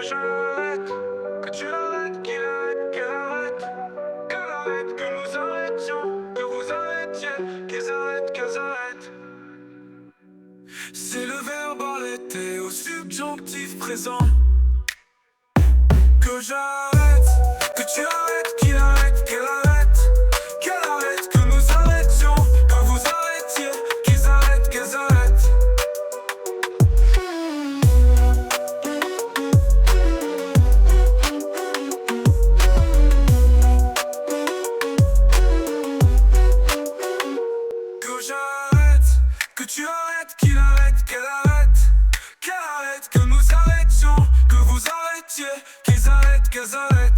j'arrête, que tu arrêtes, qu'il arrête, qu'elle arrête, qu'elle arrête, que nous arrêtions, que vous arrêtiez, qu'elles arrêtent. C'est le verbe arrêter au subjonctif présent. Que j'arrête, que tu arrêtes, qu'il arrête, qu'elle arrête, que nous arrêtions, que vous arrêtiez, qu'elles arrêtent. Que j'arrête, que tu arrêtes, qu'il arrête, qu'elle arrête, que nous arrêtions, que vous arrêtiez, qu'elles arrêtent.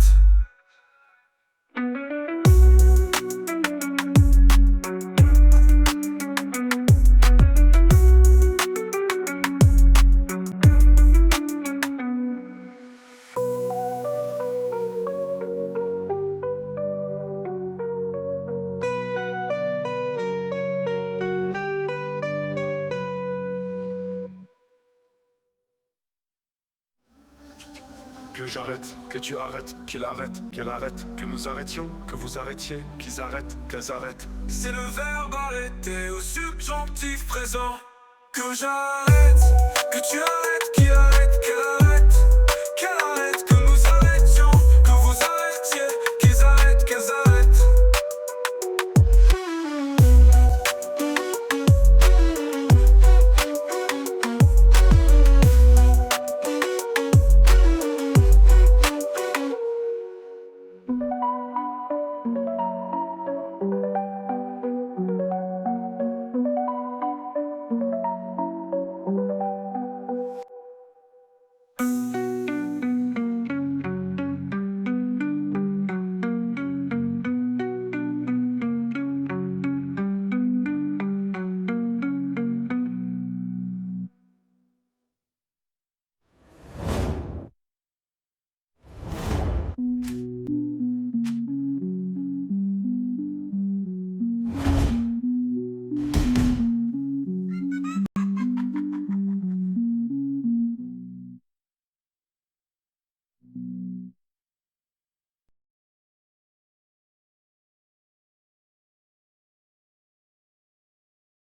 Que j'arrête, que tu arrêtes, qu'il arrête, qu'elle arrête, que nous arrêtions, que vous arrêtiez, qu'elles arrêtent. C'est le verbe arrêter au subjonctif présent. Que j'arrête, que tu arrêtes, qu'il arrête.